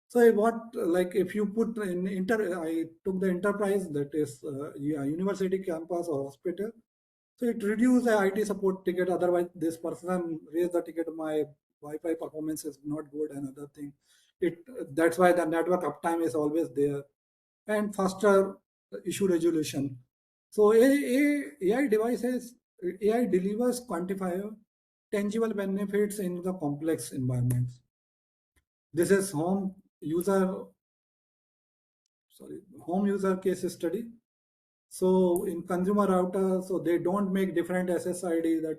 So what, like if you put in I took the enterprise, that is university campus or hospital. So it reduced the IT support ticket. Otherwise, this person raised the ticket, my Wi-Fi performance is not good, and other thing. That's why the network uptime is always there, and faster issue resolution. So AI devices, AI delivers quantifier tangible benefits in the complex environments. This is home user case study. So in consumer router, so they don't make different SSID, that,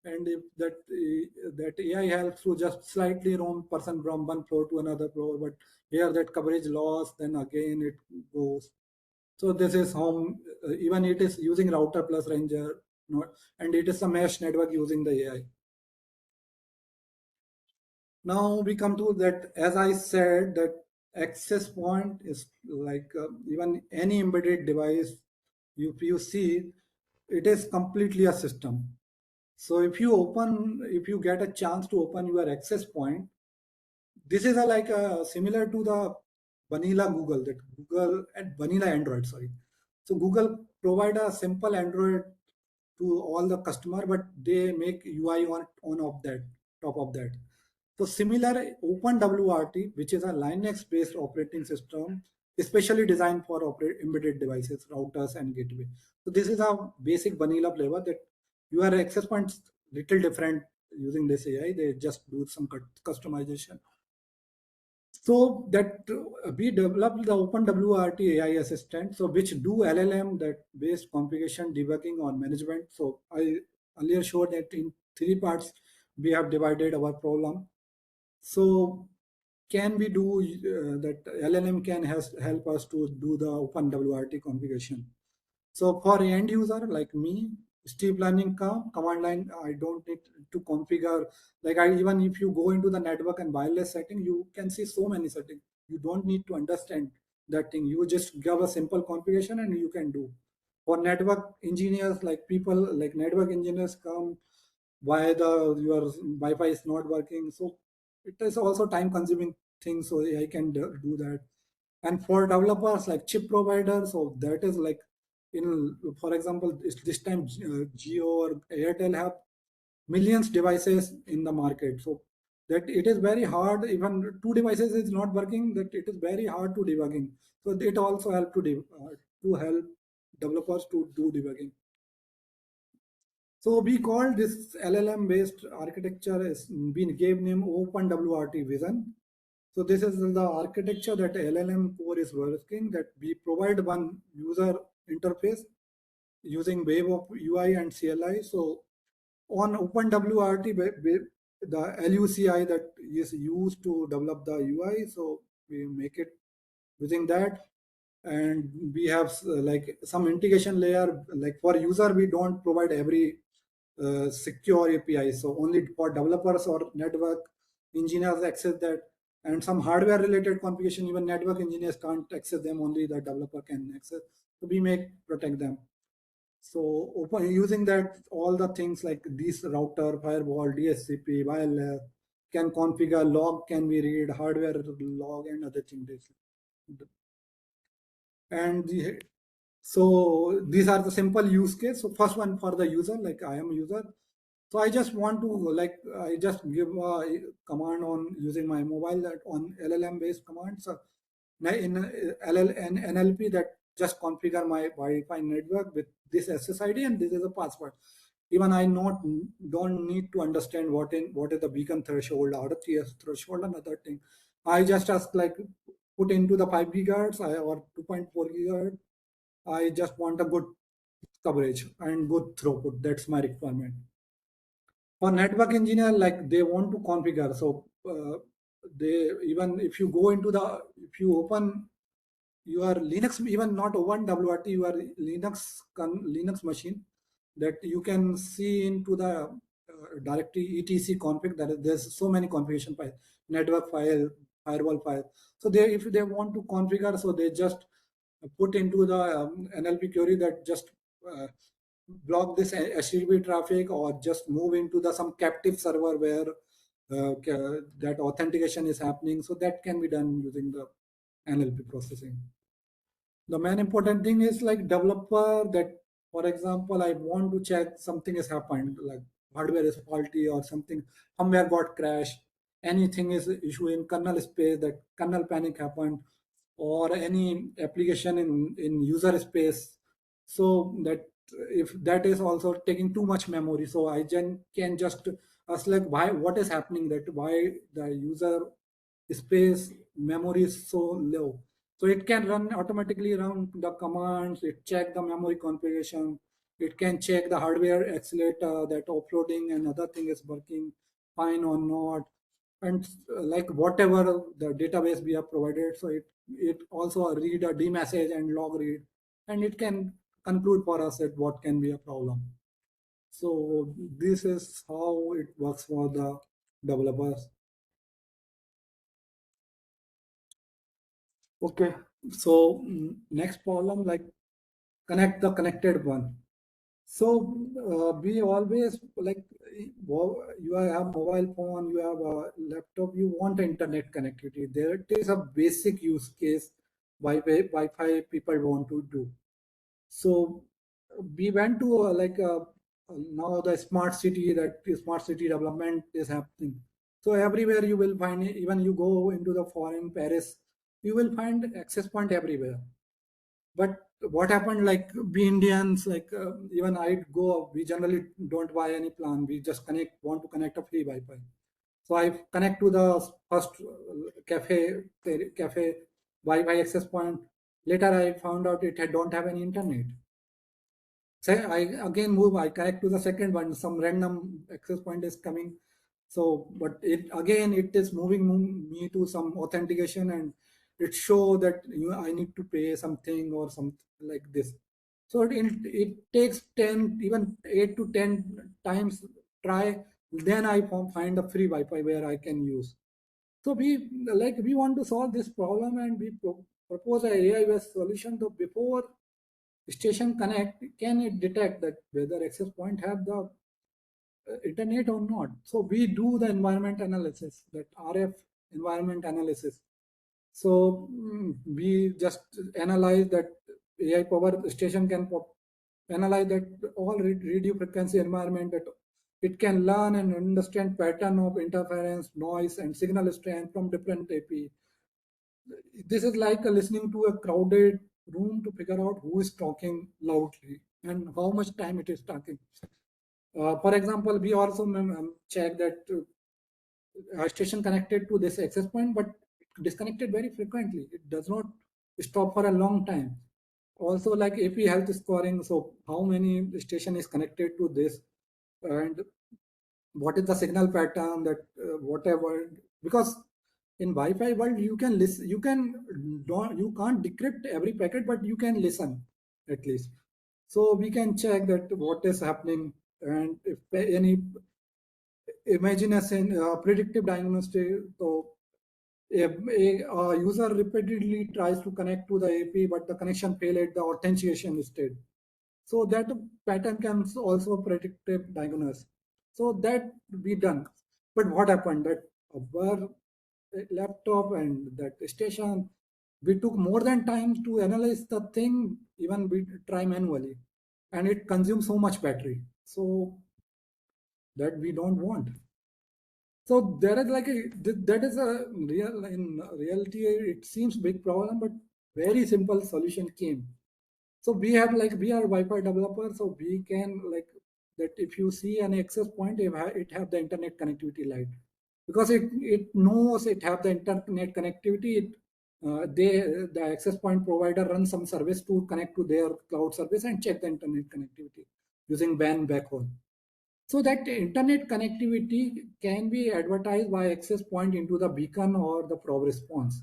and if that AI helps to just slightly roam person from one floor to another floor, but here that coverage loss, then again it goes. So this is home, even it is using router plus ranger, and it is a mesh network using the AI. Now we come to that, as I said, that access point is like even any embedded device, if you see, it is completely a system. So if you get a chance to open your access point, this is similar to the vanilla Google, that Google and vanilla Android, sorry. So Google provide a simple Android to all the customer, but they make UI on of that, top of that. So similar OpenWRT, which is a Linux-based operating system, especially designed for embedded devices, routers, and gateway. So this is a basic vanilla flavor, that your access points little different using this AI. They just do some customization. So that we developed the OpenWRT AI assistant, so which do LLM that based configuration, debugging, or management. So I earlier showed that in 3 parts we have divided our problem. So can we do that LLM can help us to do the OpenWRT configuration. So for end user like me, steep learning command line, I don't need to configure. Like even if you go into the network and wireless setting, you can see so many settings. You don't need to understand that thing. You just give a simple configuration and you can do. For network engineers, like people like network engineers come, why your Wi-Fi is not working. So it is also time consuming thing. So I can do that. And for developers like chip providers, so that is like for example, this time Jio or Airtel have millions devices in the market. So that it is very hard, even two devices is not working, that it is very hard to debugging. So it also help to help developers to do debugging. So we call this LLM based architecture is been gave name OpenWRT Vision. So this is the architecture that LLM core is working, that we provide one user interface using wave of UI and CLI. So on OpenWRT, the LUCI that is used to develop the UI, so we make it using that. And we have like some integration layer, like for user, we don't provide every secure API. So only for developers or network engineers access that, and some hardware related configuration, even network engineers can't access them, only the developer can access. So we protect them. So using that, all the things like this router, firewall, DSCP, wireless can configure, log can be read, hardware log and other things. And so these are the simple use case. So first one for the user, like I am a user. So I just want to I just give a command on using my mobile that on LLM based commands. So in NLP that just configure my Wi-Fi network with this SSID and this is a password. Even I don't need to understand what is the beacon threshold, RTS threshold, and other thing. I just ask like put into the 5 gigahertz or 2.4 gigahertz. I just want a good coverage and good throughput. That's my requirement. For network engineer, like they want to configure. So they, even if you go into if you open your Linux, even not OpenWRT, your Linux machine, that you can see into the directory etc config, that is, there's so many configuration files, network file, firewall file. So if they want to configure, so they just put into the NLP query that just block this HTTP traffic, or just move into some captive server where that authentication is happening. So that can be done using the NLP processing. The main important thing is like developer that, for example, I want to check something has happened, like hardware is faulty or something, firmware got crashed, anything is issue in kernel space, that kernel panic happened, or any application in user space. So that if that is also taking too much memory, so I can just ask like what is happening, that why the user space memory is so low. So it can run automatically around the commands, it check the memory configuration, it can check the hardware accelerator, that offloading and other thing is working fine or not. And like whatever the database we have provided, so it also read a D message and log read, and it can conclude for us that what can be a problem. So this is how it works for the developers. Okay, so next problem, like connect the connected one. So we always like you have mobile phone, you have a laptop, you want internet connectivity. There it is a basic use case Wi-Fi people want to do. So we went to now the smart city development is happening. So everywhere you will find, even you go into the foreign Paris, you will find access point everywhere. But what happened, like we Indians, like even we generally don't buy any plan. We just want to connect a free Wi-Fi. So I connect to the first cafe Wi-Fi access point. Later I found out don't have any internet. So I again move, I connect to the second one, some random access point is coming. So, but it is moving me to some authentication, and it show that I need to pay something or something like this. So it takes 10, even 8 to 10 times try. Then I find a free Wi-Fi where I can use. So we want to solve this problem, and we propose a AI-based solution. So before station connect, can it detect that whether access point have the internet or not? So we do the environment analysis, that RF environment analysis. So we just analyze that AI power station can analyze that all radio frequency environment, that it can learn and understand pattern of interference, noise, and signal strength from different AP. This is like listening to a crowded room to figure out who is talking loudly and how much time it is talking. For example, we also check that station connected to this access point, but disconnected very frequently. It does not stop for a long time. Also, like AP health scoring, so how many station is connected to this, and what is the signal pattern, that whatever, because in Wi-Fi world you can listen, you can't decrypt every packet, but you can listen at least. So we can check that what is happening, and if any, imagine a predictive diagnostic. So if a user repeatedly tries to connect to the AP, but the connection failed at the authentication state, so that pattern can also predictive diagnose. So that be done. But what happened, that our laptop and that station, we took more than time to analyze the thing, even we try manually, and it consumes so much battery, so that we don't want. So there is like that is a real, in reality it seems big problem, but very simple solution came. So we have, like, we are Wi-Fi developers, so we can, like, that if you see an access point, it have the internet connectivity light, because it knows it have the internet connectivity. The access point provider runs some service to connect to their cloud service and check the internet connectivity using WAN backhaul. So that internet connectivity can be advertised by access point into the beacon or the probe response.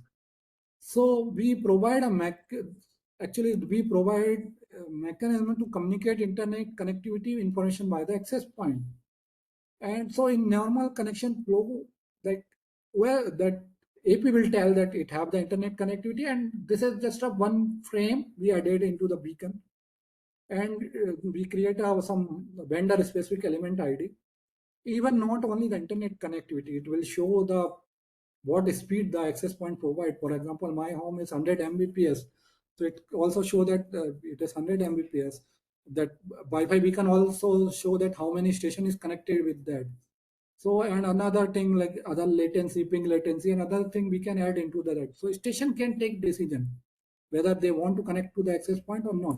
So we provide actually we provide a mechanism to communicate internet connectivity information by the access point. And so in normal connection flow, like, where that AP will tell that it have the internet connectivity, and this is just a one frame we added into the beacon, and we create some vendor specific element ID. Even not only the internet connectivity, it will show the what speed the access point provide. For example, my home is 100 Mbps, so it also show that it is 100 Mbps. That Wi-Fi we can also show that how many station is connected with that. So, and another thing like other latency, ping latency, and other thing we can add into that. So station can take decision whether they want to connect to the access point or not.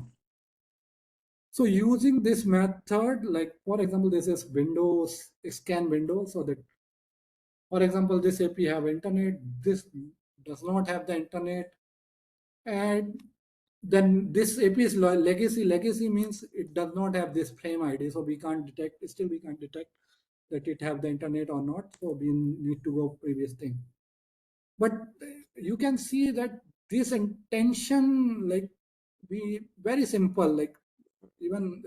So using this method, like for example, this is Windows scan window, so that, for example, this AP have internet, this does not have the internet, and then this AP is legacy. Legacy means it does not have this frame ID, so we can't detect. Still, we can't detect that it have the internet or not. So we need to go previous thing. But you can see that this intention, like, we very simple, like even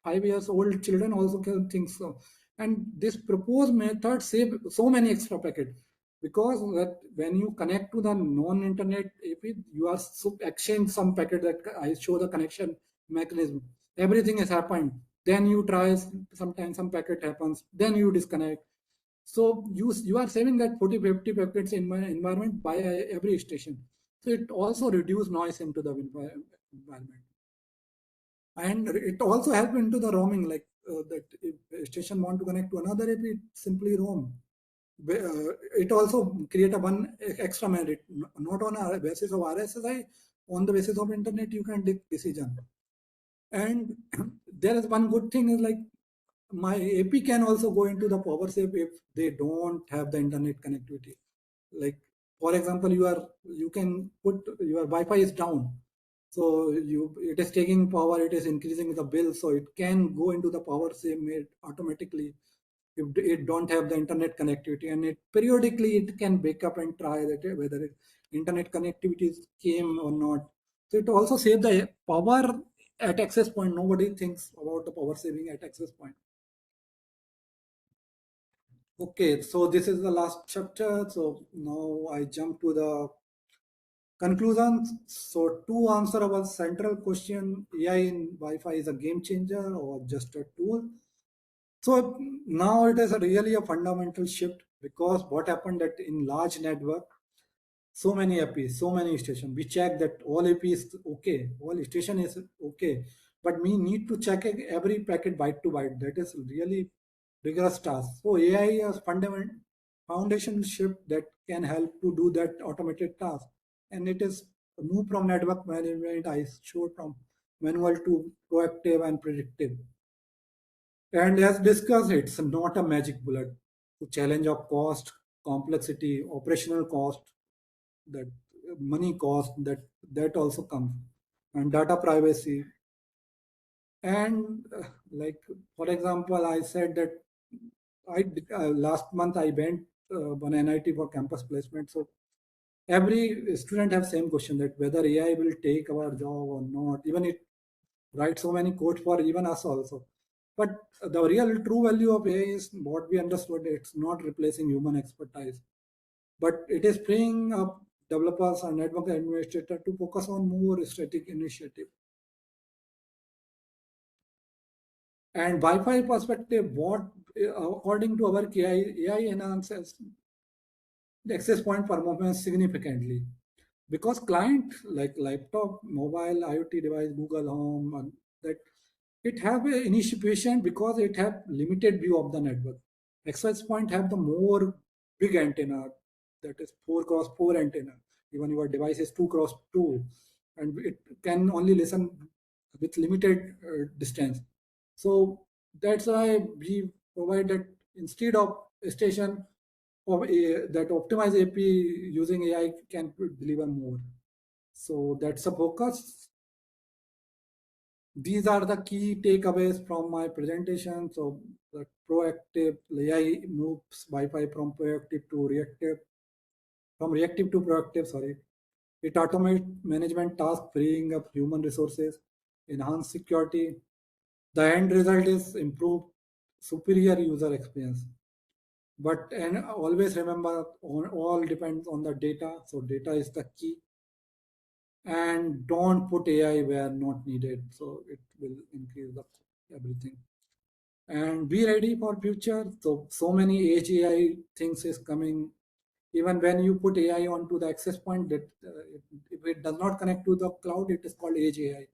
5 years old children also can think so. And this proposed method save so many extra packet, because that when you connect to the non-internet AP, you are exchange some packet that I show the connection mechanism. Everything has happened. Then you try, sometimes some packet happens, then you disconnect. So you are saving that 40-50 packets in my environment by every station. So it also reduce noise into the environment. And it also help into the roaming, like that if a station want to connect to another AP, it simply roam. It also create a one extra merit, not on a basis of RSSI, on the basis of internet you can take decision. And there is one good thing is, like, my AP can also go into the power save if they don't have the internet connectivity. Like, for example, you can put your Wi-Fi is down, so it is taking power, it is increasing the bill, so it can go into the power save made automatically if it don't have the internet connectivity, and it periodically it can wake up and try that whether internet connectivity came or not. So it also save the power at access point. Nobody thinks about the power saving at access point. Okay, so this is the last chapter. So now I jump to the Conclusions. So to answer our central question, AI in Wi-Fi is a game changer or just a tool? So now it is really a fundamental shift, because what happened that in large network, so many APs, so many stations, we check that all AP is okay, all station is okay, but we need to check every packet byte to byte. That is really rigorous task. So AI is fundamental foundation shift that can help to do that automated task, and it is move from network management I showed from manual to proactive and predictive. And as discussed, it's not a magic bullet. To challenge of cost, complexity, operational cost, that money cost, that also comes, and data privacy. And like for example, I said that last month I went one NIT for campus placement. So every student have same question, that whether AI will take our job or not. Even it write so many codes for even us also. But the real true value of AI is what we understood. It's not replacing human expertise, but it is freeing up developers and network administrators to focus on more strategic initiative. And Wi-Fi perspective, what according to our AI enhances the access point performance significantly, because client like laptop, mobile, IoT device, Google Home, and that it have a initiation because it have limited view of the network. Access point have the more big antenna, that is 4x4 antenna. Even your device is 2x2, and it can only listen with limited distance. So that's why we provide that instead of a station of that optimized AP using AI can deliver more. So that's a focus. These are the key takeaways from my presentation. So the proactive AI moves Wi-Fi from proactive to reactive, from reactive to proactive, sorry. It automates management tasks, freeing up human resources, enhance security. The end result is improved superior user experience. But and always remember, all depends on the data. So data is the key. And don't put AI where not needed. So it will increase the everything. And be ready for future. So many edge AI things is coming. Even when you put AI onto the access point, that if it does not connect to the cloud, it is called edge AI.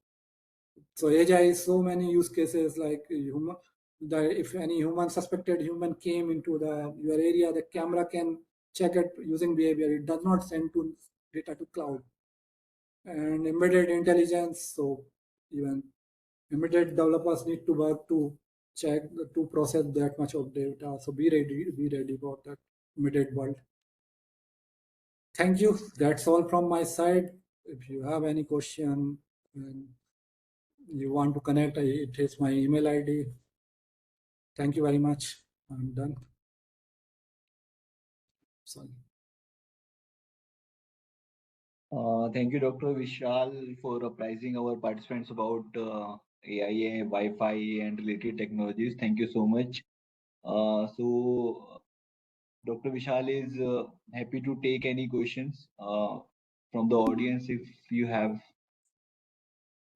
So edge AI is so many use cases, like human. If any suspected human came into your area, the camera can check it using behavior. It does not send to data to cloud. And embedded intelligence. So even embedded developers need to work to check to process that much of data. So be ready for that embedded world. Thank you. That's all from my side. If you have any question and you want to connect, it is my email ID. Thank you very much. I'm done. Sorry. Thank you, Dr. Vishal, for apprising our participants about AI, Wi-Fi, and related technologies. Thank you so much. So, Dr. Vishal is happy to take any questions from the audience. If you have,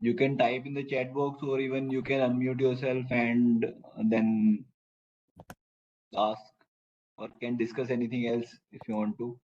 you can type in the chat box, or even you can unmute yourself and then ask, or can discuss anything else if you want to.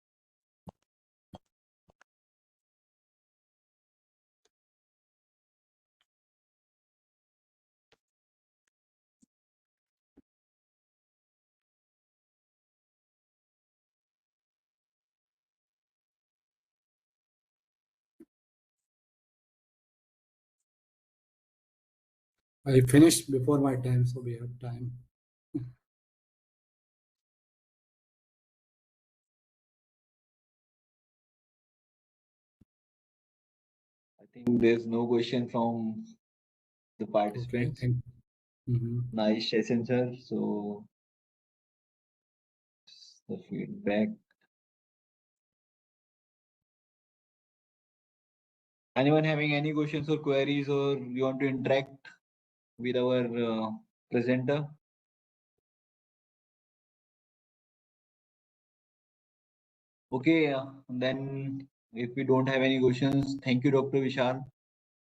I finished before my time, so we have time. I think there's no question from the Okay. participants. Nice session, sir. So the feedback. Anyone having any questions or queries, or you want to interact with our presenter? Okay, then if we don't have any questions, thank you, Dr. Vishal.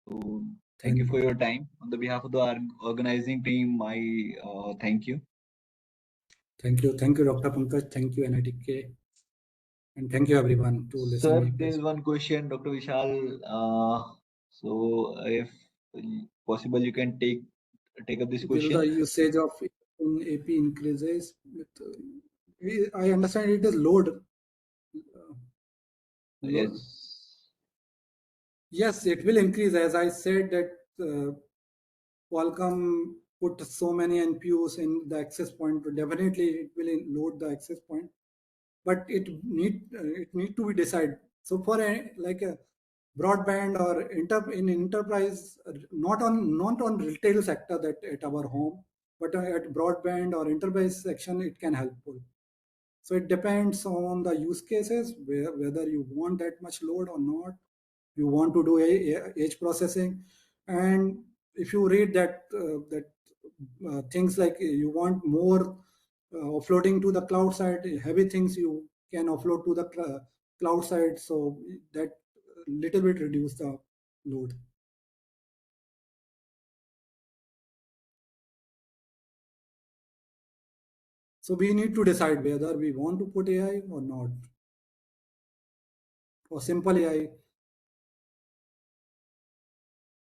So thank you for your time. On the behalf of the organizing team, I thank you. Thank you, Dr. Pankaj. Thank you, NITK, and thank you everyone to listen. Sir, me. there is one question, Dr. Vishal. So if possible, you can take up this Will question. the usage of AP increases? I understand it is load. Yes. Yes, it will increase. As I said that Qualcomm put so many NPUs in the access point. Definitely, it will load the access point, but it need to be decided. So for like a broadband or in enterprise, not on retail sector that at our home, but at broadband or enterprise section, it can helpful. So it depends on the use cases, whether you want that much load or not. You want to do edge processing, and if you read that things like you want more offloading to the cloud side, heavy things you can offload to the cloud side, so that little bit reduce the load. So we need to decide whether we want to put AI or not, or simple AI.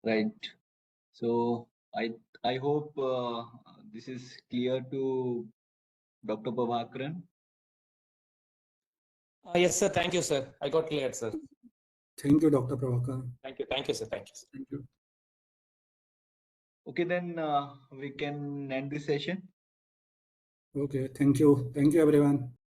Right. So I hope this is clear to Dr. Prabhakaran. Yes, sir. Thank you, sir. I got cleared, sir. Thank you, Dr. Prabhakar. Thank you, sir. Thank you. Thank you. Okay, then we can end this session. Okay, thank you everyone.